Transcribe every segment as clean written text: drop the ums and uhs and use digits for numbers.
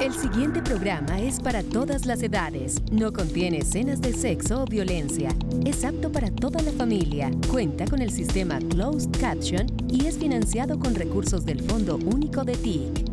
El siguiente programa es para todas las edades. No contiene escenas de sexo o violencia. Es apto para toda la familia. Cuenta con el sistema Closed Caption y es financiado con recursos del Fondo Único de TIC.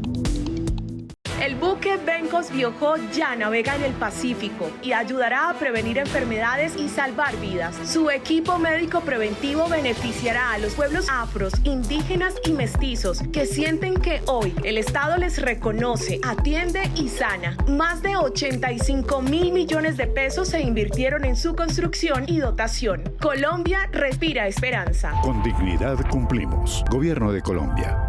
El buque Bencos Biojó ya navega en el Pacífico y ayudará a prevenir enfermedades y salvar vidas. Su equipo médico preventivo beneficiará a los pueblos afros, indígenas y mestizos que sienten que hoy el Estado les reconoce, atiende y sana. Más de 85.000 millones de pesos se invirtieron en su construcción y dotación. Colombia respira esperanza. Con dignidad cumplimos. Gobierno de Colombia.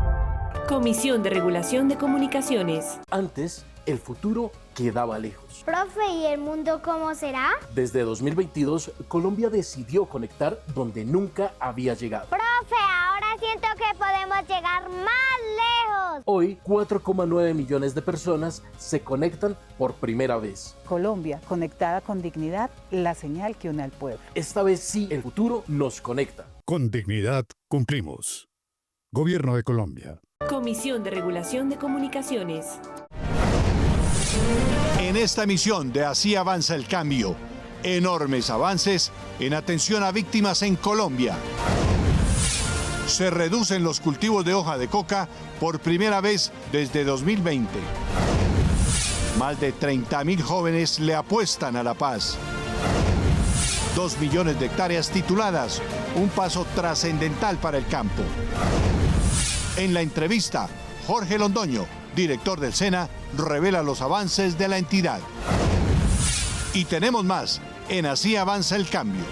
Comisión de Regulación de Comunicaciones. Antes, el futuro quedaba lejos. Profe, ¿y el mundo cómo será? Desde 2022, Colombia decidió conectar donde nunca había llegado. Profe, ahora siento que podemos llegar más lejos. Hoy, 4,9 millones de personas se conectan por primera vez. Colombia, conectada con dignidad, la señal que une al pueblo. Esta vez sí, el futuro nos conecta. Con dignidad cumplimos. Gobierno de Colombia. Comisión de Regulación de Comunicaciones. En esta emisión de Así avanza el cambio, enormes avances en atención a víctimas en Colombia. Se reducen los cultivos de hoja de coca por primera vez desde 2020. Más de 30.000 jóvenes le apuestan a la paz. 2 millones de hectáreas tituladas, un paso trascendental para el campo. En la entrevista, Jorge Londoño, director del SENA, revela los avances de la entidad. Y tenemos más en Así avanza el cambio.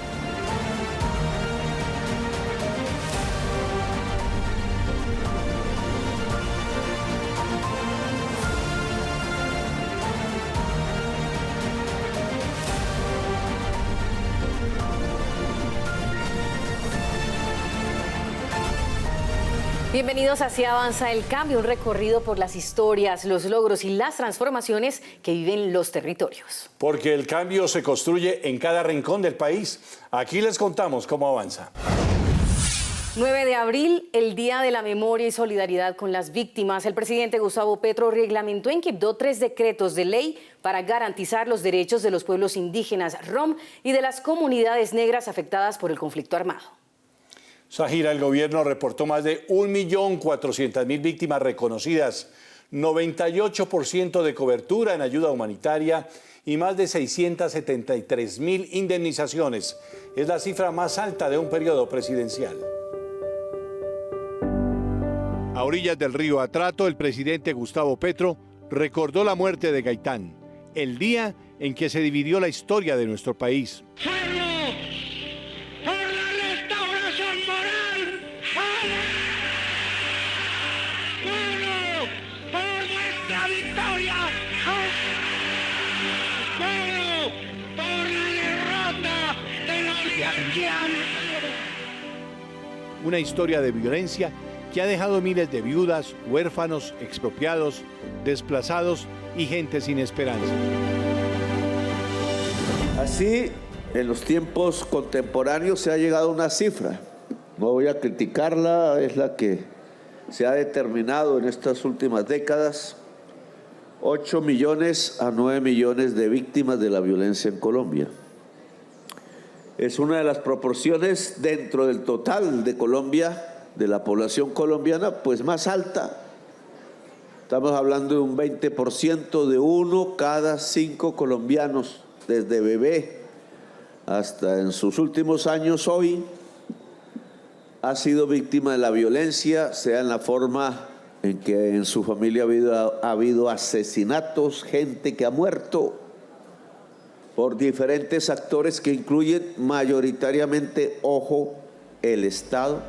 Bienvenidos a Así avanza el cambio, un recorrido por las historias, los logros y las transformaciones que viven los territorios. Porque el cambio se construye en cada rincón del país. Aquí les contamos cómo avanza. 9 de abril, el Día de la Memoria y Solidaridad con las Víctimas. El presidente Gustavo Petro reglamentó en Quibdó 3 decretos de ley para garantizar los derechos de los pueblos indígenas, rom y de las comunidades negras afectadas por el conflicto armado. Sahira, el gobierno reportó más de 1.400.000 víctimas reconocidas, 98% de cobertura en ayuda humanitaria y más de 673.000 indemnizaciones. Es la cifra más alta de un periodo presidencial. A orillas del río Atrato, el presidente Gustavo Petro recordó la muerte de Gaitán, el día en que se dividió la historia de nuestro país. Una historia de violencia que ha dejado miles de viudas, huérfanos, expropiados, desplazados y gente sin esperanza. Así, en los tiempos contemporáneos se ha llegado a una cifra. No voy a criticarla, es la que se ha determinado en estas últimas décadas. 8 millones a 9 millones de víctimas de la violencia en Colombia. Es una de las proporciones dentro del total de Colombia, de la población colombiana, pues más alta. Estamos hablando de un 20% de 1 cada 5 colombianos, desde bebé hasta en sus últimos años hoy, ha sido víctima de la violencia, sea en la forma en que en su familia ha habido asesinatos, gente que ha muerto por diferentes actores que incluyen mayoritariamente, ojo, el Estado.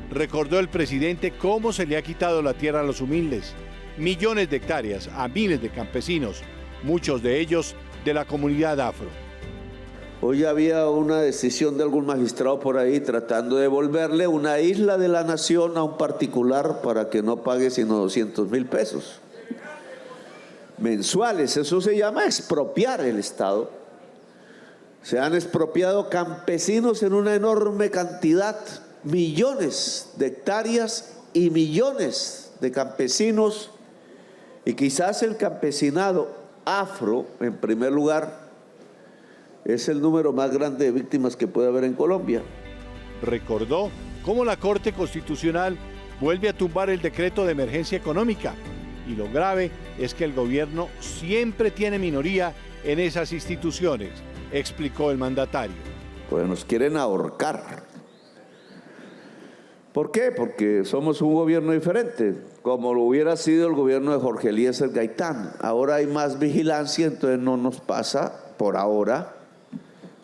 Recordó el presidente cómo se le ha quitado la tierra a los humildes, millones de hectáreas a miles de campesinos, muchos de ellos de la comunidad afro. Hoy había una decisión de algún magistrado por ahí tratando de devolverle una isla de la nación a un particular para que no pague sino 200.000 pesos mensuales. Eso se llama expropiar el Estado. Se han expropiado campesinos en una enorme cantidad, millones de hectáreas y millones de campesinos Y quizás el campesinado afro, en primer lugar, es el número más grande de víctimas que puede haber en Colombia. Recordó cómo la Corte Constitucional vuelve a tumbar el decreto de emergencia económica. Y lo grave es que el gobierno siempre tiene minoría en esas instituciones, explicó el mandatario. Pues nos quieren ahorcar. ¿Por qué? Porque somos un gobierno diferente, como lo hubiera sido el gobierno de Jorge Eliezer Gaitán. Ahora hay más vigilancia, entonces no nos pasa, por ahora,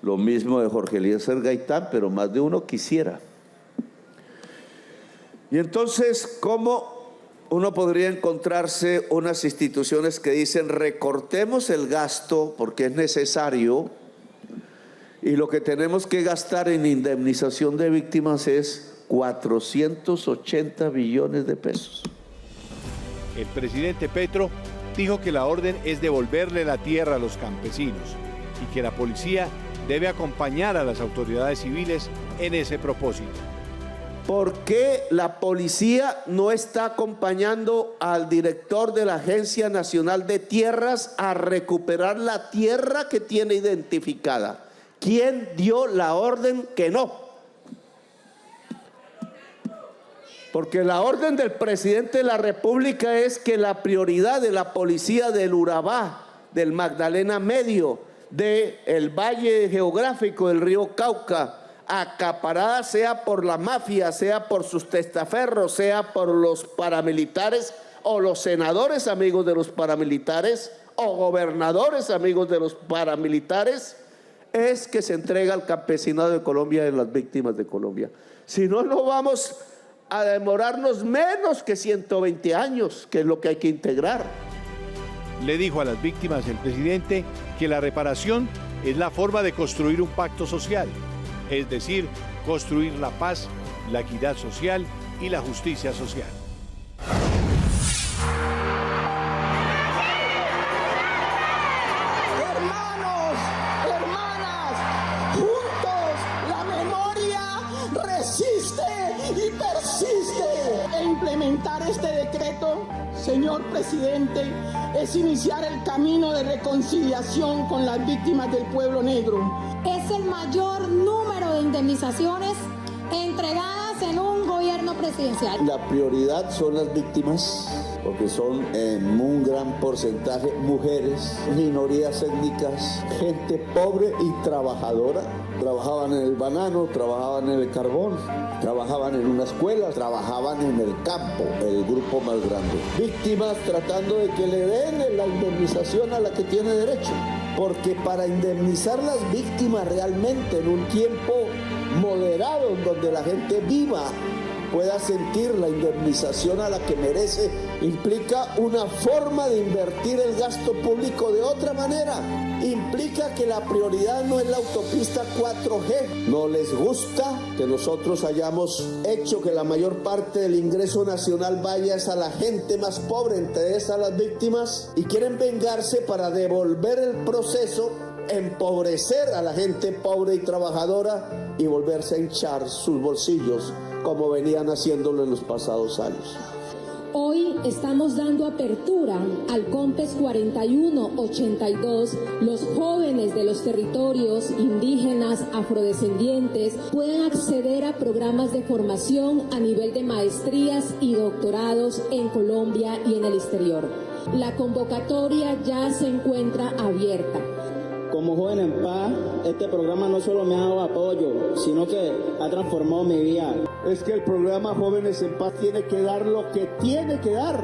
lo mismo de Jorge Eliezer Gaitán, pero más de uno quisiera. Y entonces, ¿cómo uno podría encontrarse unas instituciones que dicen recortemos el gasto porque es necesario y lo que tenemos que gastar en indemnización de víctimas es 480 billones de pesos? El presidente Petro dijo que la orden es devolverle la tierra a los campesinos y que la policía debe acompañar a las autoridades civiles en ese propósito. ¿Por qué la policía no está acompañando al director de la Agencia Nacional de Tierras a recuperar la tierra que tiene identificada? ¿Quién dio la orden que no? Porque la orden del presidente de la República es que la prioridad de la policía del Urabá, del Magdalena Medio, del Valle Geográfico del río Cauca, acaparada sea por la mafia, sea por sus testaferros, sea por los paramilitares o los senadores amigos de los paramilitares o gobernadores amigos de los paramilitares, es que se entrega al campesinado de Colombia y a las víctimas de Colombia. Si no, no vamos a demorarnos menos que 120 años, que es lo que hay que integrar. Le dijo a las víctimas el presidente que la reparación es la forma de construir un pacto social, es decir, construir la paz, la equidad social y la justicia social. Hermanos, hermanas, juntos la memoria resiste y persiste. E implementar este decreto, señor presidente, es iniciar el camino de reconciliación con las víctimas del pueblo negro. Es el mayor número de indemnizaciones entregadas en un gobierno presidencial. La prioridad son las víctimas, porque son en un gran porcentaje mujeres, minorías étnicas, gente pobre y trabajadora. Trabajaban en el banano, trabajaban en el carbón, trabajaban en una escuela, trabajaban en el campo, el grupo más grande. Víctimas tratando de que le den la indemnización a la que tiene derecho. Porque para indemnizar las víctimas realmente en un tiempo moderado, en donde la gente viva pueda sentir la indemnización a la que merece, implica una forma de invertir el gasto público de otra manera. Implica que la prioridad no es la autopista 4G. No les gusta que nosotros hayamos hecho que la mayor parte del ingreso nacional vaya a la gente más pobre, entre esas las víctimas, y quieren vengarse para devolver el proceso, empobrecer a la gente pobre y trabajadora y volverse a hinchar sus bolsillos como venían haciéndolo en los pasados años. Hoy estamos dando apertura al COMPES 4182. Los jóvenes de los territorios indígenas, afrodescendientes, pueden acceder a programas de formación a nivel de maestrías y doctorados en Colombia y en el exterior. La convocatoria ya se encuentra abierta. Como joven en paz, este programa no solo me ha dado apoyo, sino que ha transformado mi vida. Es que el programa Jóvenes en Paz tiene que dar lo que tiene que dar.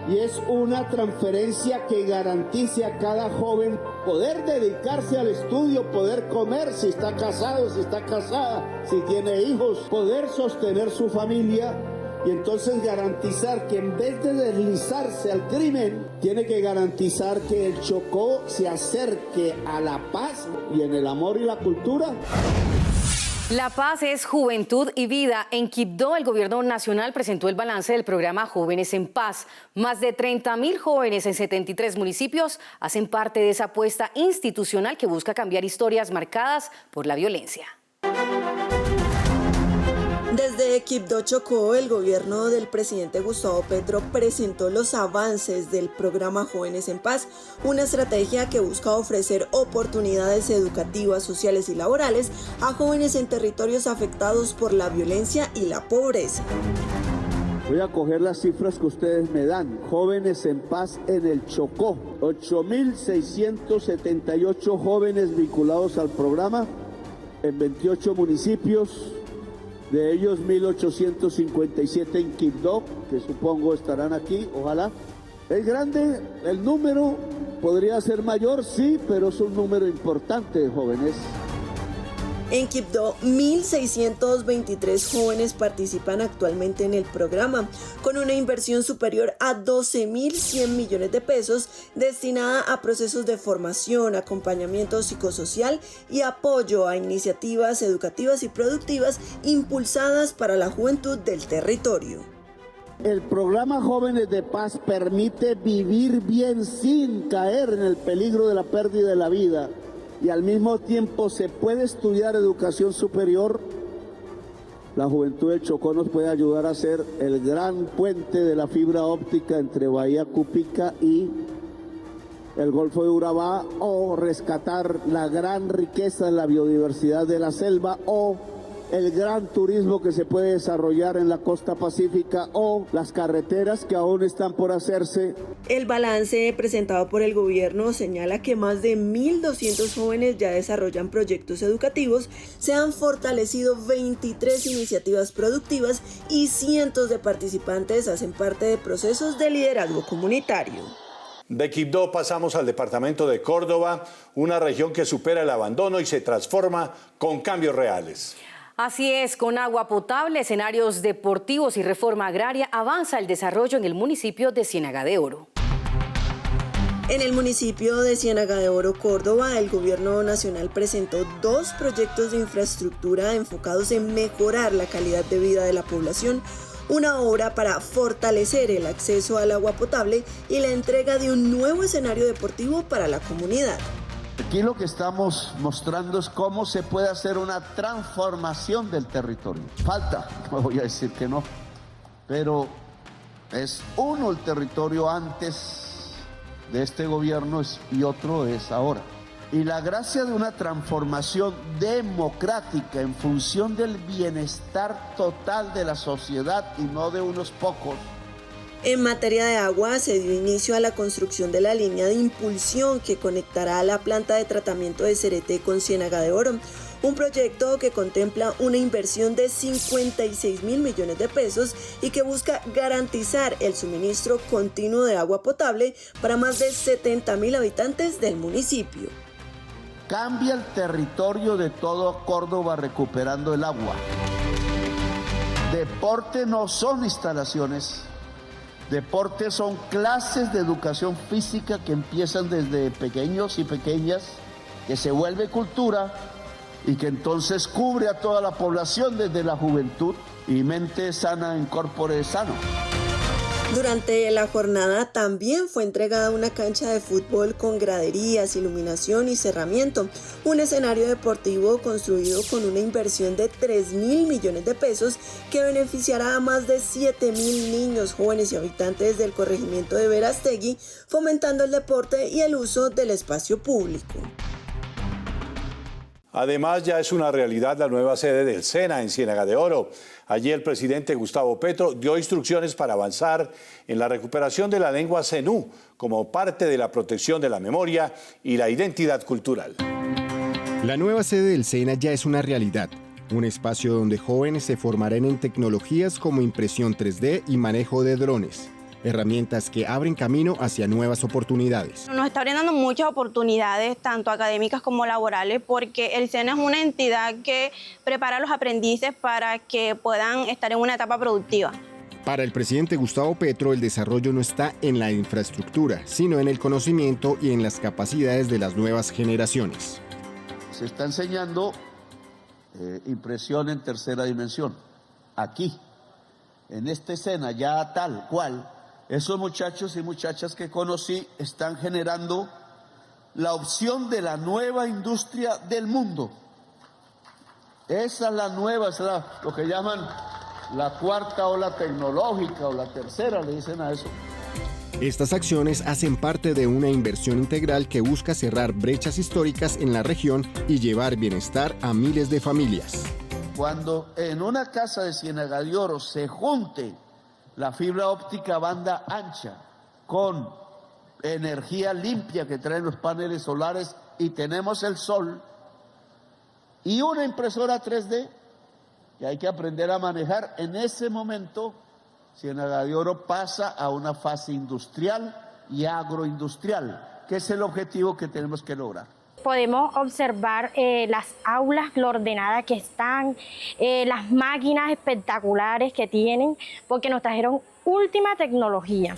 Y es una transferencia que garantice a cada joven poder dedicarse al estudio, poder comer si está casado, si está casada, si tiene hijos, poder sostener su familia. Y entonces garantizar que en vez de deslizarse al crimen, tiene que garantizar que el Chocó se acerque a la paz y en el amor y la cultura. La paz es juventud y vida. En Quibdó, el gobierno nacional presentó el balance del programa Jóvenes en Paz. Más de 30.000 jóvenes en 73 municipios hacen parte de esa apuesta institucional que busca cambiar historias marcadas por la violencia. Desde Quibdó, Chocó, el gobierno del presidente Gustavo Petro presentó los avances del programa Jóvenes en Paz, una estrategia que busca ofrecer oportunidades educativas, sociales y laborales a jóvenes en territorios afectados por la violencia y la pobreza. Voy a coger las cifras que ustedes me dan. Jóvenes en Paz en el Chocó, 8.678 jóvenes vinculados al programa en 28 municipios. De ellos 1.857 en Quibdó, que supongo estarán aquí, ojalá. Es grande, el número podría ser mayor, sí, pero es un número importante de jóvenes. En Quibdó, 1.623 jóvenes participan actualmente en el programa, con una inversión superior a 12.100 millones de pesos destinada a procesos de formación, acompañamiento psicosocial y apoyo a iniciativas educativas y productivas impulsadas para la juventud del territorio. El programa Jóvenes de Paz permite vivir bien sin caer en el peligro de la pérdida de la vida. Y al mismo tiempo se puede estudiar educación superior. La juventud del Chocó nos puede ayudar a ser el gran puente de la fibra óptica entre Bahía Cupica y el Golfo de Urabá, o rescatar la gran riqueza de la biodiversidad de la selva, o el gran turismo que se puede desarrollar en la costa pacífica, o las carreteras que aún están por hacerse. El balance presentado por el gobierno señala que más de 1.200 jóvenes ya desarrollan proyectos educativos, se han fortalecido 23 iniciativas productivas y cientos de participantes hacen parte de procesos de liderazgo comunitario. De Quibdó pasamos al departamento de Córdoba, una región que supera el abandono y se transforma con cambios reales. Así es, con agua potable, escenarios deportivos y reforma agraria, avanza el desarrollo en el municipio de Ciénaga de Oro. En el municipio de Ciénaga de Oro, Córdoba, el gobierno nacional presentó 2 proyectos de infraestructura enfocados en mejorar la calidad de vida de la población, una obra para fortalecer el acceso al agua potable y la entrega de un nuevo escenario deportivo para la comunidad. Aquí lo que estamos mostrando es cómo se puede hacer una transformación del territorio. Falta, no voy a decir que no, pero es uno el territorio antes de este gobierno y otro es ahora. Y la gracia de una transformación democrática en función del bienestar total de la sociedad y no de unos pocos. En materia de agua, se dio inicio a la construcción de la línea de impulsión que conectará a la planta de tratamiento de Cereté con Ciénaga de Oro, un proyecto que contempla una inversión de 56.000 millones de pesos y que busca garantizar el suministro continuo de agua potable para más de 70.000 habitantes del municipio. Cambia el territorio de todo Córdoba recuperando el agua. Deporte no son instalaciones. Deportes son clases de educación física que empiezan desde pequeños y pequeñas, que se vuelve cultura y que entonces cubre a toda la población desde la juventud, y mente sana en corpore sano. Durante la jornada también fue entregada una cancha de fútbol con graderías, iluminación y cerramiento, un escenario deportivo construido con una inversión de 3.000 millones de pesos que beneficiará a más de 7.000 niños, jóvenes y habitantes del corregimiento de Verástegui, fomentando el deporte y el uso del espacio público. Además, ya es una realidad la nueva sede del SENA en Ciénaga de Oro. Allí el presidente Gustavo Petro dio instrucciones para avanzar en la recuperación de la lengua zenú como parte de la protección de la memoria y la identidad cultural. La nueva sede del SENA ya es una realidad, un espacio donde jóvenes se formarán en tecnologías como impresión 3D y manejo de drones, herramientas que abren camino hacia nuevas oportunidades. Nos está brindando muchas oportunidades, tanto académicas como laborales, porque el SENA es una entidad que prepara a los aprendices para que puedan estar en una etapa productiva. Para el presidente Gustavo Petro, el desarrollo no está en la infraestructura, sino en el conocimiento y en las capacidades de las nuevas generaciones. Se está enseñando impresión en tercera dimensión, aquí, en este SENA, ya tal cual. Esos muchachos y muchachas que conocí están generando la opción de la nueva industria del mundo. Esa es la nueva, lo que llaman la cuarta ola tecnológica o la tercera, le dicen a eso. Estas acciones hacen parte de una inversión integral que busca cerrar brechas históricas en la región y llevar bienestar a miles de familias. Cuando en una casa de Ciénaga de Oro se junte la fibra óptica banda ancha con energía limpia que traen los paneles solares y tenemos el sol y una impresora 3D que hay que aprender a manejar, en ese momento Ciénaga de Oro pasa a una fase industrial y agroindustrial, que es el objetivo que tenemos que lograr. Podemos observar las aulas, lo ordenadas que están, las máquinas espectaculares que tienen, porque nos trajeron última tecnología.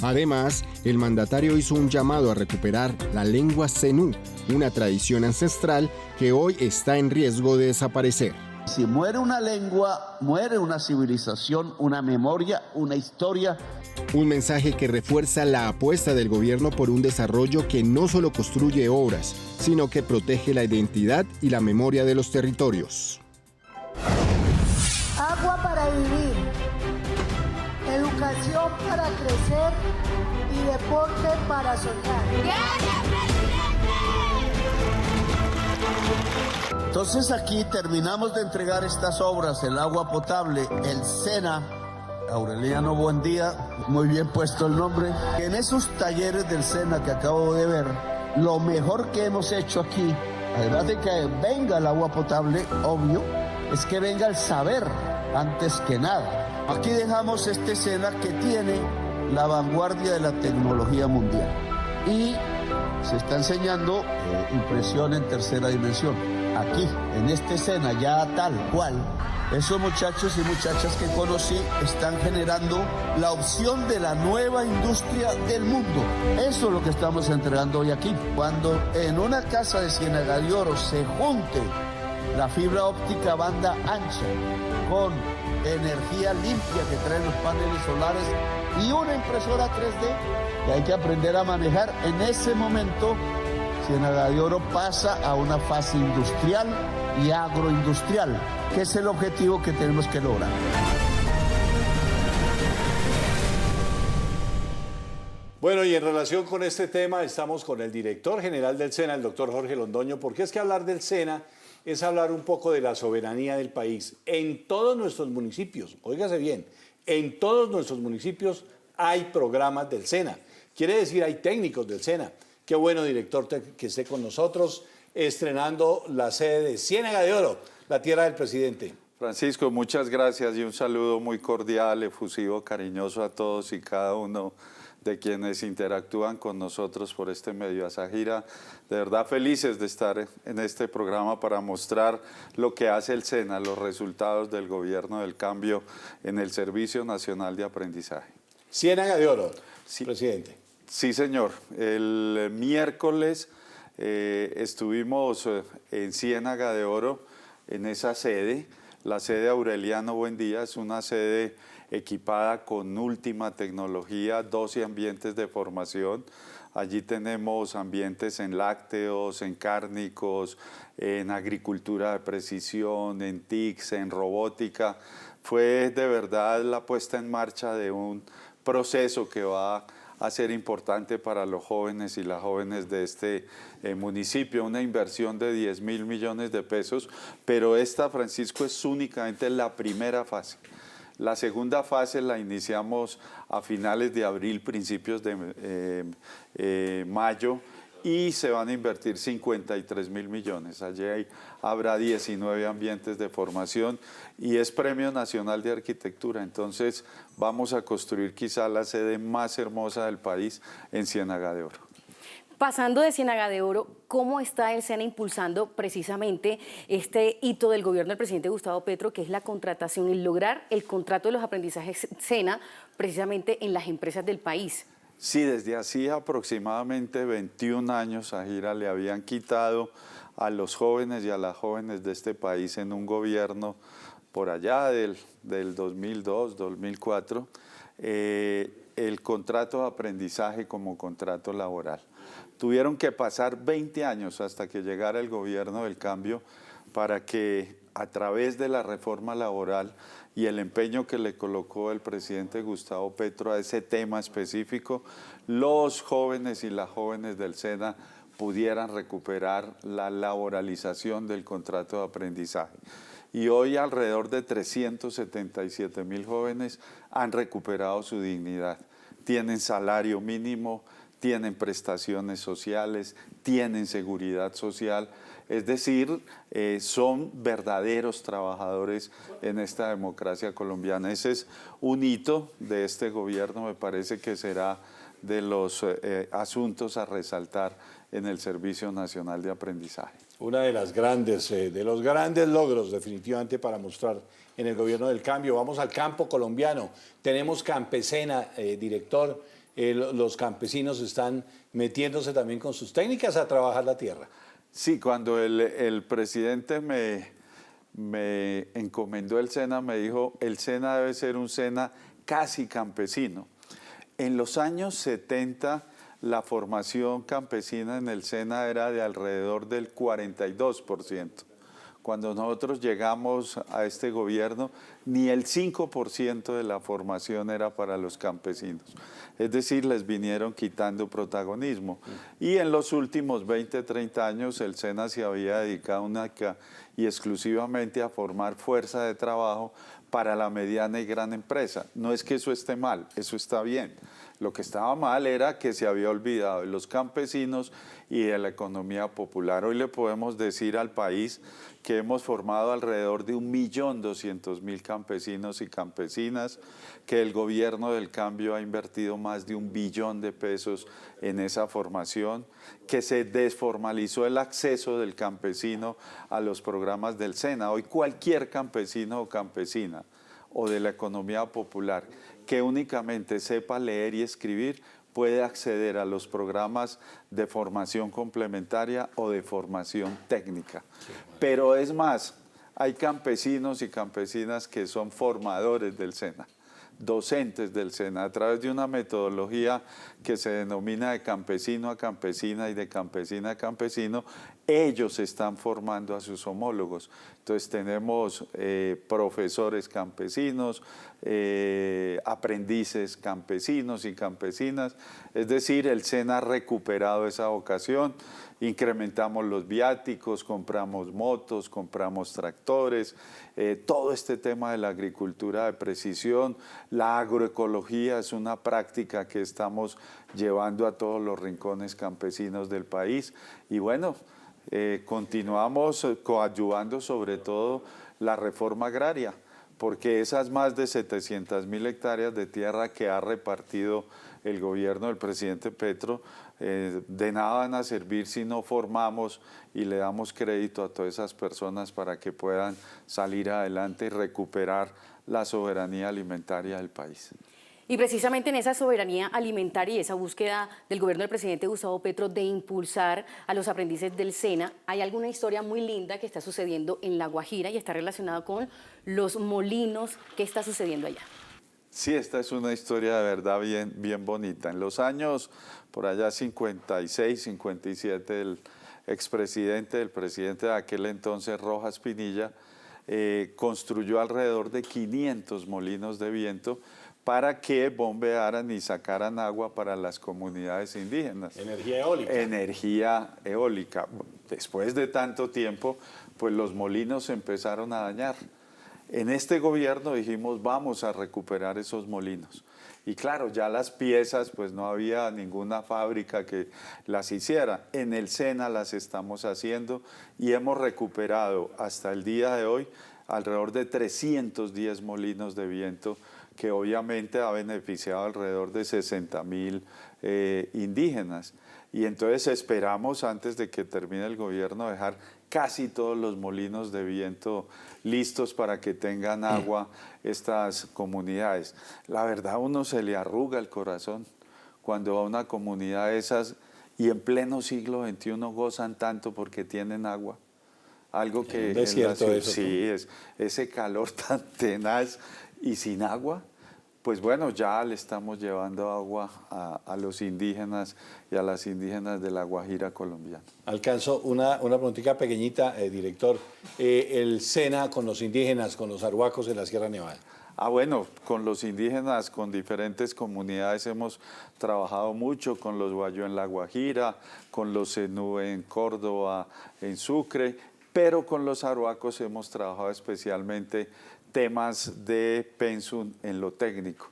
Además, el mandatario hizo un llamado a recuperar la lengua zenú, una tradición ancestral que hoy está en riesgo de desaparecer. Si muere una lengua, muere una civilización, una memoria, una historia. Un mensaje que refuerza la apuesta del gobierno por un desarrollo que no solo construye obras, sino que protege la identidad y la memoria de los territorios. Agua para vivir, educación para crecer y deporte para soñar. Entonces aquí terminamos de entregar estas obras, el agua potable, el SENA, Aureliano Buendía, muy bien puesto el nombre. En esos talleres del SENA que acabo de ver, lo mejor que hemos hecho aquí, además de que venga el agua potable, obvio, es que venga el saber antes que nada. Aquí dejamos este SENA que tiene la vanguardia de la tecnología mundial y se está enseñando impresión en tercera dimensión. Aquí, en este SENA, ya tal cual, esos muchachos y muchachas que conocí están generando la opción de la nueva industria del mundo. Eso es lo que estamos entregando hoy aquí. Cuando en una casa de Ciénaga de Oro se junte la fibra óptica banda ancha con energía limpia que traen los paneles solares y una impresora 3D que hay que aprender a manejar, en ese momento Ciénaga de Oro pasa a una fase industrial y agroindustrial, que es el objetivo que tenemos que lograr. Bueno, y en relación con este tema estamos con el director general del SENA, el doctor Jorge Londoño, porque es que hablar del SENA es hablar un poco de la soberanía del país. En todos nuestros municipios, óigase bien, en todos nuestros municipios hay programas del SENA. Quiere decir, hay técnicos del SENA. Qué bueno, director, que esté con nosotros estrenando la sede de Ciénaga de Oro, la tierra del presidente. Francisco, muchas gracias y un saludo muy cordial, efusivo, cariñoso a todos y cada uno de quienes interactúan con nosotros por este medio. Zahira, de verdad felices de estar en este programa para mostrar lo que hace el SENA, los resultados del gobierno del cambio en el Servicio Nacional de Aprendizaje. Ciénaga de Oro, sí, presidente. Sí, señor. El miércoles estuvimos en Ciénaga de Oro, en esa sede. La sede Aureliano Buendía es una sede equipada con última tecnología, 12 ambientes de formación. Allí tenemos ambientes en lácteos, en cárnicos, en agricultura de precisión, en TICs, en robótica. Fue de verdad la puesta en marcha de un proceso que va a ser importante para los jóvenes y las jóvenes de este municipio, una inversión de 10.000 millones de pesos, pero esta, Francisco, es únicamente la primera fase. La segunda fase la iniciamos a finales de abril, principios de mayo, y se van a invertir 53.000 millones. Allí habrá 19 ambientes de formación y es Premio Nacional de Arquitectura. Entonces vamos a construir quizá la sede más hermosa del país en Ciénaga de Oro. Pasando de Ciénaga de Oro, ¿cómo está el SENA impulsando precisamente este hito del gobierno del presidente Gustavo Petro, que es la contratación y lograr el contrato de los aprendizajes SENA precisamente en las empresas del país? Sí, desde hacía aproximadamente 21 años, Zahira, le habían quitado a los jóvenes y a las jóvenes de este país en un gobierno por allá del 2002, 2004, el contrato de aprendizaje como contrato laboral. Tuvieron que pasar 20 años hasta que llegara el gobierno del cambio para que a través de la reforma laboral y el empeño que le colocó el presidente Gustavo Petro a ese tema específico, los jóvenes y las jóvenes del SENA pudieran recuperar la laboralización del contrato de aprendizaje. Y hoy alrededor de 377.000 jóvenes han recuperado su dignidad. Tienen salario mínimo, tienen prestaciones sociales, tienen seguridad social, es decir, son verdaderos trabajadores en esta democracia colombiana. Ese es un hito de este gobierno, me parece que será de los asuntos a resaltar en el Servicio Nacional de Aprendizaje. Una de las grandes, de los grandes logros definitivamente para mostrar en el gobierno del cambio. Vamos al campo colombiano. Tenemos campesina, director. Los campesinos están metiéndose también con sus técnicas a trabajar la tierra. Sí, cuando el presidente me encomendó el SENA, me dijo, el SENA debe ser un SENA casi campesino. En los años 70, la formación campesina en el SENA era de alrededor del 42%. Cuando nosotros llegamos a este gobierno, ni el 5% de la formación era para los campesinos. Es decir, les vinieron quitando protagonismo. Y en los últimos 20, 30 años, el SENA se había dedicado única y exclusivamente a formar fuerza de trabajo para la mediana y gran empresa. No es que eso esté mal, eso está bien. Lo que estaba mal era que se había olvidado de los campesinos y de la economía popular. Hoy le podemos decir al país que hemos formado alrededor de 1.200.000 campesinos y campesinas, que el gobierno del cambio ha invertido más de 1 billón de pesos en esa formación, que se desformalizó el acceso del campesino a los programas del SENA. Hoy cualquier campesino o campesina o de la economía popular que únicamente sepa leer y escribir puede acceder a los programas de formación complementaria o de formación técnica. Pero es más, hay campesinos y campesinas que son formadores del SENA, docentes del SENA, a través de una metodología que se denomina de campesino a campesina y de campesina a campesino. Ellos están formando a sus homólogos. Entonces tenemos profesores campesinos, aprendices campesinos y campesinas. Es decir, el SENA ha recuperado esa vocación. Incrementamos los viáticos, compramos motos, compramos tractores, todo este tema de la agricultura de precisión, la agroecología es una práctica que estamos llevando a todos los rincones campesinos del país. Y bueno, continuamos coadyuvando sobre todo la reforma agraria, porque esas más de 700.000 hectáreas de tierra que ha repartido el gobierno del presidente Petro, de nada van a servir si no formamos y le damos crédito a todas esas personas para que puedan salir adelante y recuperar la soberanía alimentaria del país. Y precisamente en esa soberanía alimentaria y esa búsqueda del gobierno del presidente Gustavo Petro de impulsar a los aprendices del SENA, hay alguna historia muy linda que está sucediendo en La Guajira y está relacionada con los molinos. ¿Qué está sucediendo allá? Sí, esta es una historia de verdad bien bonita. En los años, por allá 56, 57, el expresidente, el presidente de aquel entonces, Rojas Pinilla, construyó alrededor de 500 molinos de viento para que bombearan y sacaran agua para las comunidades indígenas. Energía eólica. Energía eólica. Después de tanto tiempo, pues los molinos se empezaron a dañar. En este gobierno dijimos, vamos a recuperar esos molinos. Y claro, ya las piezas, pues no había ninguna fábrica que las hiciera. En el SENA las estamos haciendo y hemos recuperado hasta el día de hoy alrededor de 310 molinos de viento, que obviamente ha beneficiado alrededor de 60.000 indígenas. Y entonces esperamos, antes de que termine el gobierno, dejar casi todos los molinos de viento listos para que tengan agua estas comunidades. La verdad, a uno se le arruga el corazón cuando va a una comunidad de esas y en pleno siglo XXI gozan tanto porque tienen agua. Algo que es cierto eso. Sí, es ese calor tan tenaz y sin agua. pues bueno, ya le estamos llevando agua a los indígenas y a las indígenas de la Guajira colombiana. Alcanzo una preguntita pequeñita, director. El SENA con los indígenas, con los arhuacos en la Sierra Nevada. Bueno, con los indígenas, con diferentes comunidades hemos trabajado mucho, con los Wayuu en La Guajira, con los Zenú en Córdoba, en Sucre, pero con los arhuacos hemos trabajado especialmente temas de pensum en lo técnico.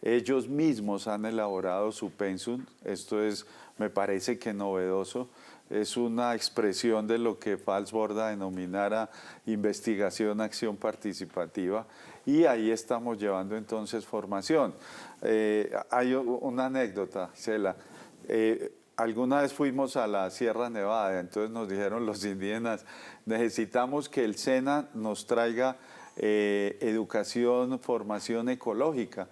Ellos mismos han elaborado su pensum, esto es, me parece que novedoso, es una expresión de lo que Falsborda denominara investigación, acción participativa, y ahí estamos llevando entonces formación. Hay una anécdota, Cela. Alguna vez fuimos a la Sierra Nevada, entonces nos dijeron los indígenas, necesitamos que el SENA nos traiga educación, formación ecológica.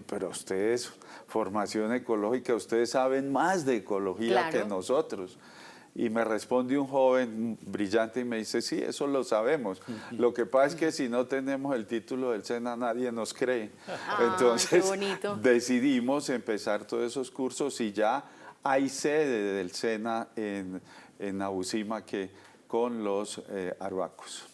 Pero ustedes, formación ecológica, ustedes saben más de ecología que nosotros. Y me responde un joven brillante y me dice, sí, eso lo sabemos. Lo que pasa es que si no tenemos el título del SENA, nadie nos cree. Entonces decidimos empezar todos esos cursos y ya hay sede del SENA en Nabusimaque con los arhuacos.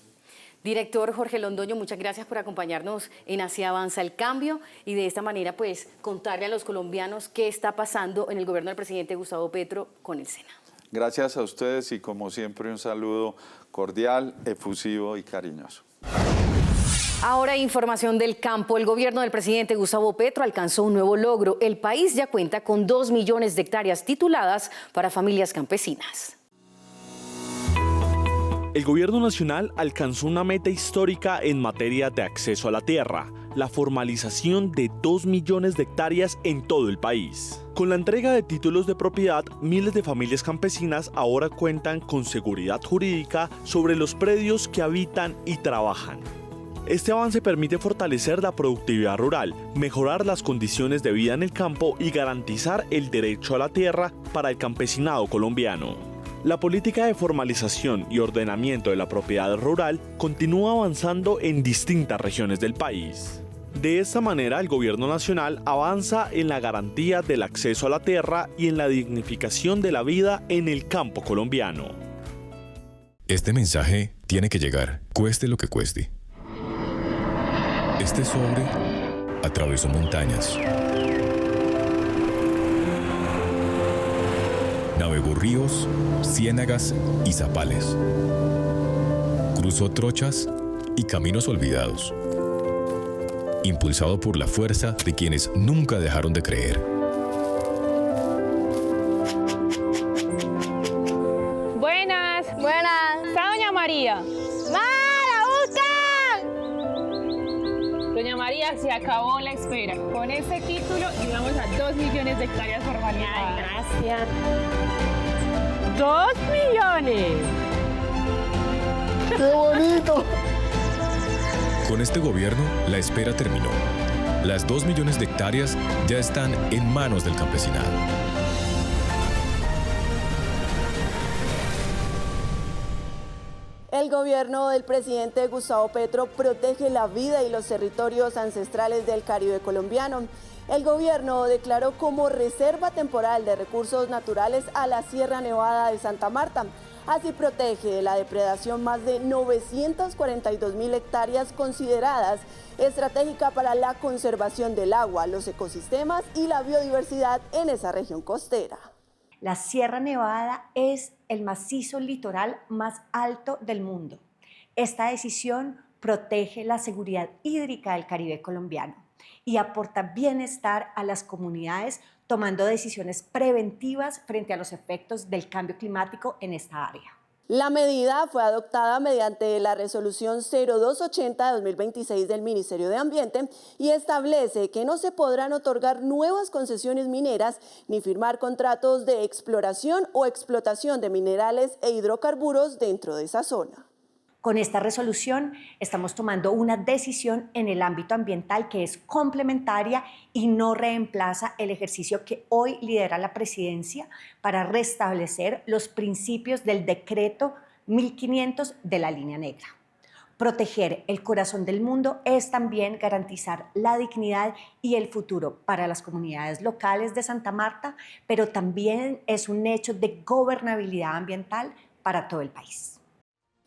Director Jorge Londoño, muchas gracias por acompañarnos en Así Avanza el Cambio y de esta manera pues contarle a los colombianos qué está pasando en el gobierno del presidente Gustavo Petro con el SENA. Gracias a ustedes y como siempre un saludo cordial, efusivo y cariñoso. Ahora información del campo. El gobierno del presidente Gustavo Petro alcanzó un nuevo logro. El país ya cuenta con 2 millones de hectáreas tituladas para familias campesinas. El gobierno nacional alcanzó una meta histórica en materia de acceso a la tierra, la formalización de 2 millones de hectáreas en todo el país. Con la entrega de títulos de propiedad, miles de familias campesinas ahora cuentan con seguridad jurídica sobre los predios que habitan y trabajan. Este avance permite fortalecer la productividad rural, mejorar las condiciones de vida en el campo y garantizar el derecho a la tierra para el campesinado colombiano. La política de formalización y ordenamiento de la propiedad rural continúa avanzando en distintas regiones del país. De esta manera, el gobierno nacional avanza en la garantía del acceso a la tierra y en la dignificación de la vida en el campo colombiano. Este mensaje tiene que llegar, cueste lo que cueste. Este sobre atravesó montañas, navegó ríos, ciénagas y zapales, cruzó trochas y caminos olvidados, impulsado por la fuerza de quienes nunca dejaron de creer. Buenas. Está doña María. Doña María, se acabó la espera. Con este título llegamos a 2 millones de hectáreas formalizadas. Gracias. 2 millones. ¡Qué bonito! Con este gobierno, la espera terminó. Las 2 millones de hectáreas ya están en manos del campesinado. El gobierno del presidente Gustavo Petro protege la vida y los territorios ancestrales del Caribe colombiano. El gobierno declaró como reserva temporal de recursos naturales a la Sierra Nevada de Santa Marta. Así protege de la depredación más de 942.000 hectáreas consideradas estratégica para la conservación del agua, los ecosistemas y la biodiversidad en esa región costera. La Sierra Nevada es el macizo litoral más alto del mundo. Esta decisión protege la seguridad hídrica del Caribe colombiano y aporta bienestar a las comunidades tomando decisiones preventivas frente a los efectos del cambio climático en esta área. La medida fue adoptada mediante la resolución 0280 de 2026 del Ministerio de Ambiente y establece que no se podrán otorgar nuevas concesiones mineras ni firmar contratos de exploración o explotación de minerales e hidrocarburos dentro de esa zona. Con esta resolución estamos tomando una decisión en el ámbito ambiental que es complementaria y no reemplaza el ejercicio que hoy lidera la presidencia para restablecer los principios del decreto 1500 de la Línea Negra. Proteger el corazón del mundo es también garantizar la dignidad y el futuro para las comunidades locales de Santa Marta, pero también es un hecho de gobernabilidad ambiental para todo el país.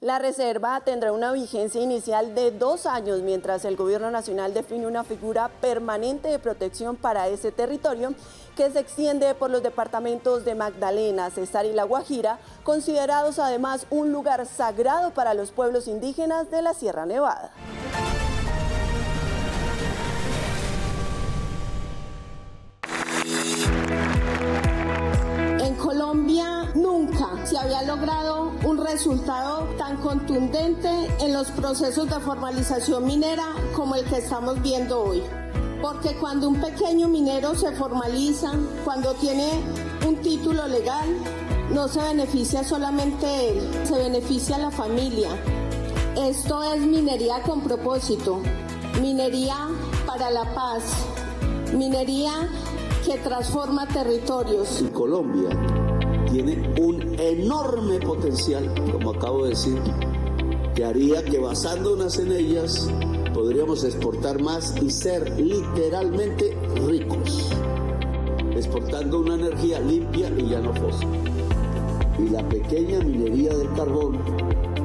La reserva tendrá una vigencia inicial de 2 años, mientras el Gobierno Nacional define una figura permanente de protección para ese territorio que se extiende por los departamentos de Magdalena, Cesar y La Guajira, considerados además un lugar sagrado para los pueblos indígenas de la Sierra Nevada. En Colombia nunca se había logrado un resultado tan contundente en los procesos de formalización minera como el que estamos viendo hoy. Porque cuando un pequeño minero se formaliza, cuando tiene un título legal, no se beneficia solamente él, se beneficia la familia. Esto es minería con propósito, minería para la paz, minería que transforma territorios. Colombia tiene un enorme potencial, como acabo de decir, que haría que basándonos en ellas podríamos exportar más y ser literalmente ricos, exportando una energía limpia y ya no fósil. Y la pequeña minería del carbón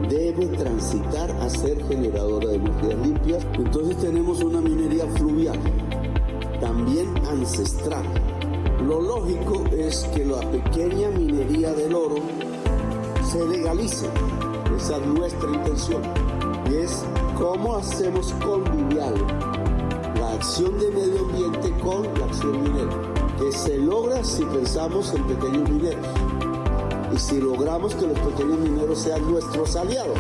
debe transitar a ser generadora de energías limpias. Entonces tenemos una minería fluvial, también ancestral. Lo lógico es que la pequeña minería del oro se legalice. Esa es nuestra intención. Y es cómo hacemos convivial la acción de medio ambiente con la acción minera, que se logra si pensamos en pequeños mineros y si logramos que los pequeños mineros sean nuestros aliados.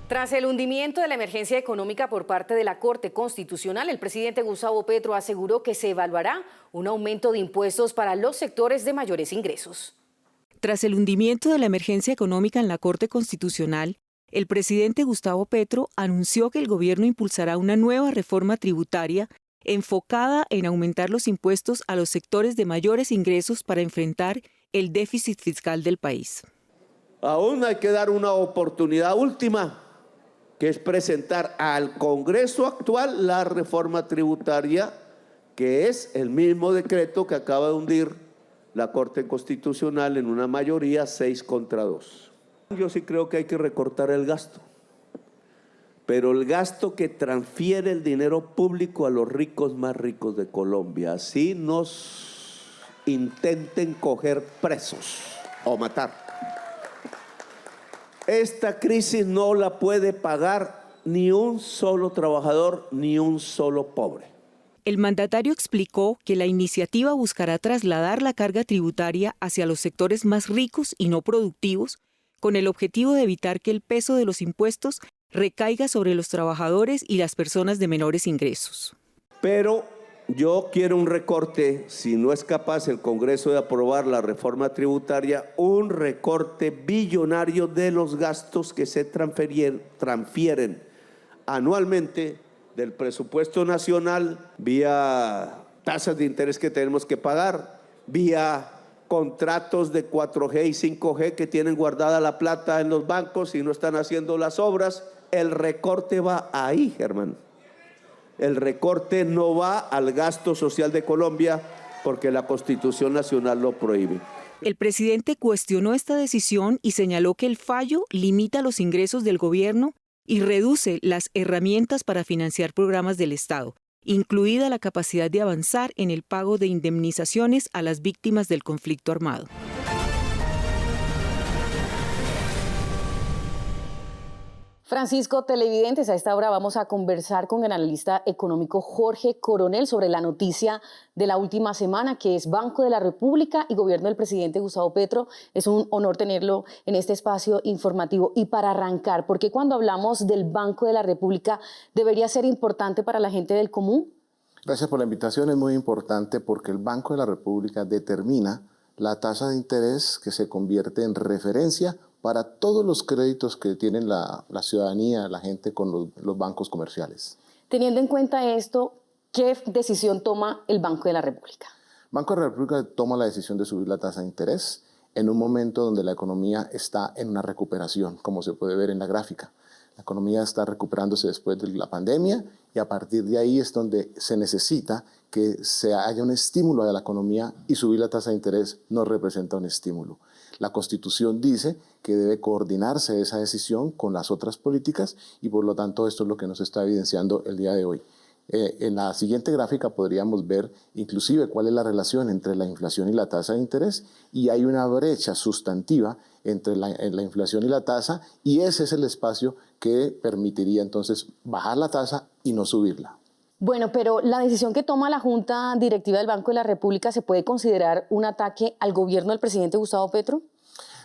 Tras el hundimiento de la emergencia económica por parte de la Corte Constitucional, el presidente Gustavo Petro aseguró que se evaluará un aumento de impuestos para los sectores de mayores ingresos. Tras el hundimiento de la emergencia económica en la Corte Constitucional, el presidente Gustavo Petro anunció que el gobierno impulsará una nueva reforma tributaria enfocada en aumentar los impuestos a los sectores de mayores ingresos para enfrentar el déficit fiscal del país. Aún hay que dar una oportunidad última, que es presentar al Congreso actual la reforma tributaria, que es el mismo decreto que acaba de hundir la Corte Constitucional en una mayoría 6-2. Yo sí creo que hay que recortar el gasto, pero el gasto que transfiere el dinero público a los ricos más ricos de Colombia, así nos intenten coger presos o matar. Esta crisis no la puede pagar ni un solo trabajador ni un solo pobre. El mandatario explicó que la iniciativa buscará trasladar la carga tributaria hacia los sectores más ricos y no productivos, con el objetivo de evitar que el peso de los impuestos recaiga sobre los trabajadores y las personas de menores ingresos. Pero yo quiero un recorte, si no es capaz el Congreso de aprobar la reforma tributaria, un recorte billonario de los gastos que se transfieren anualmente del presupuesto nacional vía tasas de interés que tenemos que pagar, vía contratos de 4G y 5G que tienen guardada la plata en los bancos y no están haciendo las obras. El recorte va ahí, Germán. El recorte no va al gasto social de Colombia porque la Constitución Nacional lo prohíbe. El presidente cuestionó esta decisión y señaló que el fallo limita los ingresos del gobierno y reduce las herramientas para financiar programas del Estado, incluida la capacidad de avanzar en el pago de indemnizaciones a las víctimas del conflicto armado. Francisco, televidentes, a esta hora vamos a conversar con el analista económico Jorge Coronel sobre la noticia de la última semana, que es Banco de la República y gobierno del presidente Gustavo Petro. Es un honor tenerlo en este espacio informativo. Y para arrancar, ¿por qué cuando hablamos del Banco de la República debería ser importante para la gente del común? Gracias por la invitación. Es muy importante porque el Banco de la República determina la tasa de interés que se convierte en referencia para todos los créditos que tienen la ciudadanía, la gente con los bancos comerciales. Teniendo en cuenta esto, ¿qué decisión toma el Banco de la República? Banco de la República toma la decisión de subir la tasa de interés en un momento donde la economía está en una recuperación, como se puede ver en la gráfica. La economía está recuperándose después de la pandemia y a partir de ahí es donde se necesita que haya un estímulo a la economía y subir la tasa de interés no representa un estímulo. La Constitución dice que debe coordinarse esa decisión con las otras políticas y por lo tanto esto es lo que nos está evidenciando el día de hoy. En la siguiente gráfica podríamos ver inclusive cuál es la relación entre la inflación y la tasa de interés y hay una brecha sustantiva entre la inflación y la tasa y ese es el espacio que permitiría entonces bajar la tasa y no subirla. Bueno, pero la decisión que toma la Junta Directiva del Banco de la República ¿se puede considerar un ataque al gobierno del presidente Gustavo Petro?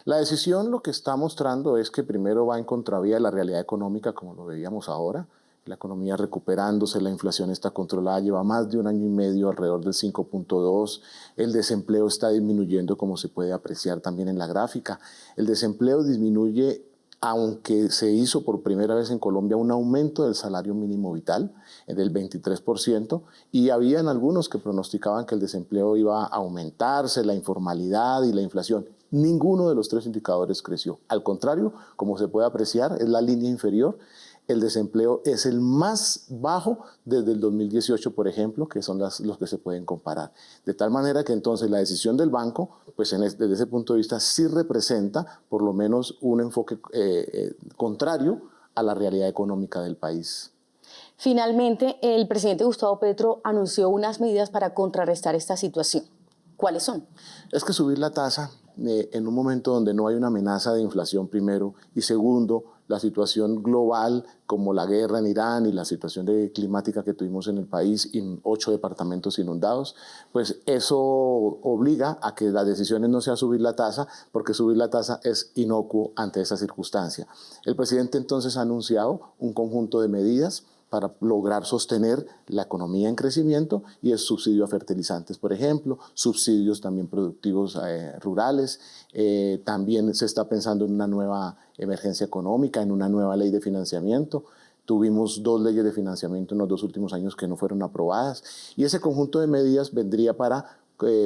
La decisión lo que está mostrando es que primero va en contravía de la realidad económica como lo veíamos ahora. La economía recuperándose, la inflación está controlada, lleva más de 1 año y medio alrededor del 5.2, el desempleo está disminuyendo como se puede apreciar también en la gráfica. El desempleo disminuye aunque se hizo por primera vez en Colombia un aumento del salario mínimo vital del 23% y habían algunos que pronosticaban que el desempleo iba a aumentarse, la informalidad y la inflación. Ninguno de los 3 indicadores creció. Al contrario, como se puede apreciar, es la línea inferior. El desempleo es el más bajo desde el 2018, por ejemplo, que son los que se pueden comparar. De tal manera que entonces la decisión del banco, pues desde ese punto de vista, sí representa por lo menos un enfoque contrario a la realidad económica del país. Finalmente, el presidente Gustavo Petro anunció unas medidas para contrarrestar esta situación. ¿Cuáles son? Es que subir la tasa en un momento donde no hay una amenaza de inflación primero y segundo, la situación global como la guerra en Irán y la situación climática que tuvimos en el país y 8 departamentos inundados, pues eso obliga a que las decisiones no sea subir la tasa porque subir la tasa es inocuo ante esa circunstancia. El presidente entonces ha anunciado un conjunto de medidas para lograr sostener la economía en crecimiento y el subsidio a fertilizantes, por ejemplo, subsidios también productivos rurales. También se está pensando en una nueva emergencia económica, en una nueva ley de financiamiento. Tuvimos 2 leyes de financiamiento en los 2 últimos años que no fueron aprobadas y ese conjunto de medidas vendría para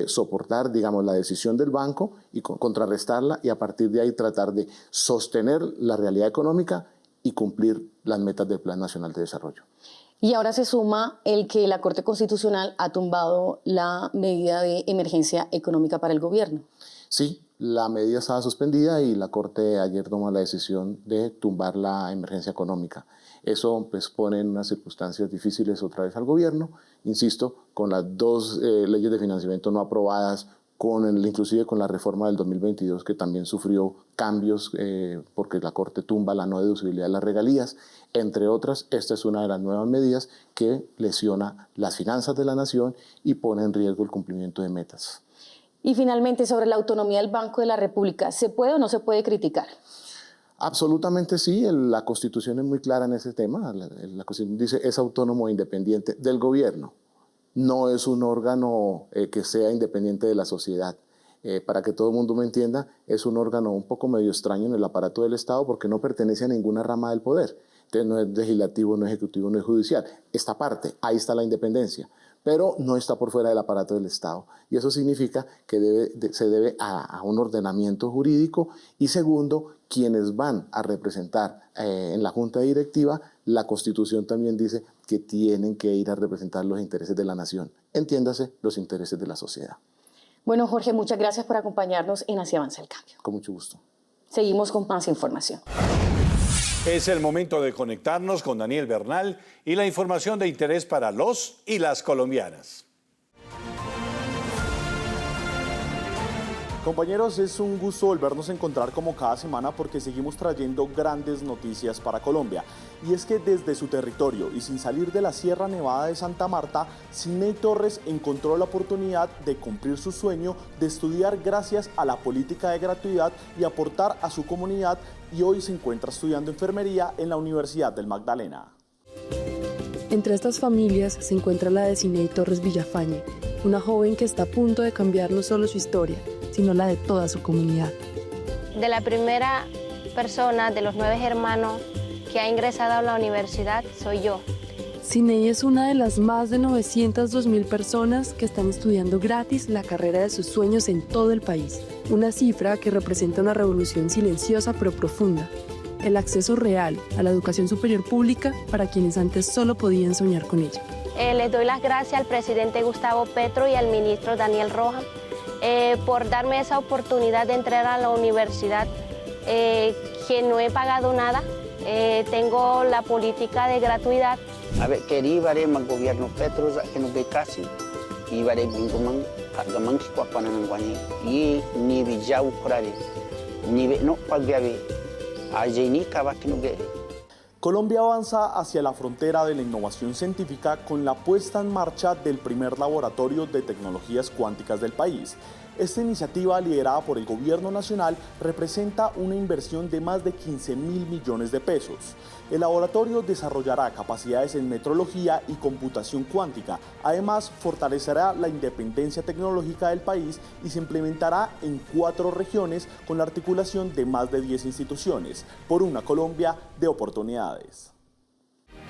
soportar, digamos, la decisión del banco y contrarrestarla y a partir de ahí tratar de sostener la realidad económica y cumplir las metas del Plan Nacional de Desarrollo. Y ahora se suma el que la Corte Constitucional ha tumbado la medida de emergencia económica para el gobierno. Sí, la medida estaba suspendida y la Corte ayer tomó la decisión de tumbar la emergencia económica. Eso pues pone en unas circunstancias difíciles otra vez al gobierno, insisto, con las 2 leyes de financiamiento no aprobadas, inclusive con la reforma del 2022 que también sufrió cambios porque la Corte tumba la no deducibilidad de las regalías. Entre otras, esta es una de las nuevas medidas que lesiona las finanzas de la nación y pone en riesgo el cumplimiento de metas. Y finalmente, sobre la autonomía del Banco de la República, ¿se puede o no se puede criticar? Absolutamente sí, la Constitución es muy clara en ese tema. La Constitución dice es autónomo e independiente del gobierno. No es un órgano que sea independiente de la sociedad. Para que todo el mundo me entienda, es un órgano un poco medio extraño en el aparato del Estado porque no pertenece a ninguna rama del poder. Entonces no es legislativo, no es ejecutivo, no es judicial. Esta parte, ahí está la independencia, pero no está por fuera del aparato del Estado. Y eso significa que se debe a un ordenamiento jurídico y segundo, quienes van a representar en la Junta Directiva, la Constitución también dice que tienen que ir a representar los intereses de la nación, entiéndase, los intereses de la sociedad. Bueno, Jorge, muchas gracias por acompañarnos en Así Avanza el Cambio. Con mucho gusto. Seguimos con más información. Es el momento de conectarnos con Daniel Bernal y la información de interés para los y las colombianas. Compañeros, es un gusto volvernos a encontrar como cada semana porque seguimos trayendo grandes noticias para Colombia. Y es que desde su territorio y sin salir de la Sierra Nevada de Santa Marta, Sidney Torres encontró la oportunidad de cumplir su sueño de estudiar gracias a la política de gratuidad y aportar a su comunidad y hoy se encuentra estudiando enfermería en la Universidad del Magdalena. Entre estas familias se encuentra la de Sidney Torres Villafañe, una joven que está a punto de cambiar no solo su historia, sino la de toda su comunidad. De la primera persona de los 9 hermanos que ha ingresado a la universidad soy yo. Sinei es una de las más de 902.000 personas que están estudiando gratis la carrera de sus sueños en todo el país. Una cifra que representa una revolución silenciosa pero profunda. El acceso real a la educación superior pública para quienes antes solo podían soñar con ella. Les doy las gracias al presidente Gustavo Petro y al ministro Daniel Rojas por darme esa oportunidad de entrar a la universidad, que no he pagado nada. Tengo la política de gratuidad. A ver, quería ver el gobierno Petro que no ve casi y ver el bingoman cargaman que cuapanan en guañe y ni villau corales ni no pagabe allí ni cava que no ve. Colombia avanza hacia la frontera de la innovación científica con la puesta en marcha del primer laboratorio de tecnologías cuánticas del país. Esta iniciativa, liderada por el Gobierno Nacional, representa una inversión de más de 15.000 millones de pesos. El laboratorio desarrollará capacidades en metrología y computación cuántica. Además, fortalecerá la independencia tecnológica del país y se implementará en 4 regiones con la articulación de más de 10 instituciones, por una Colombia de oportunidades.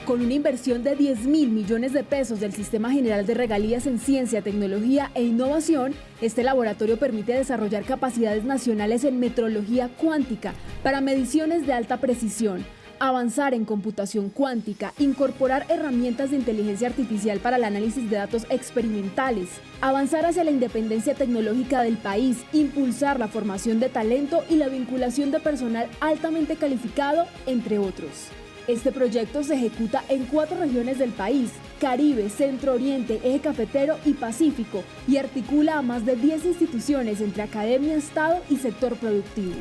Con una inversión de 10.000 millones de pesos del Sistema General de Regalías en Ciencia, Tecnología e Innovación, este laboratorio permite desarrollar capacidades nacionales en metrología cuántica para mediciones de alta precisión, avanzar en computación cuántica, incorporar herramientas de inteligencia artificial para el análisis de datos experimentales, avanzar hacia la independencia tecnológica del país, impulsar la formación de talento y la vinculación de personal altamente calificado, entre otros. Este proyecto se ejecuta en 4 regiones del país: Caribe, Centro Oriente, Eje Cafetero y Pacífico, y articula a más de 10 instituciones entre academia, Estado y sector productivo.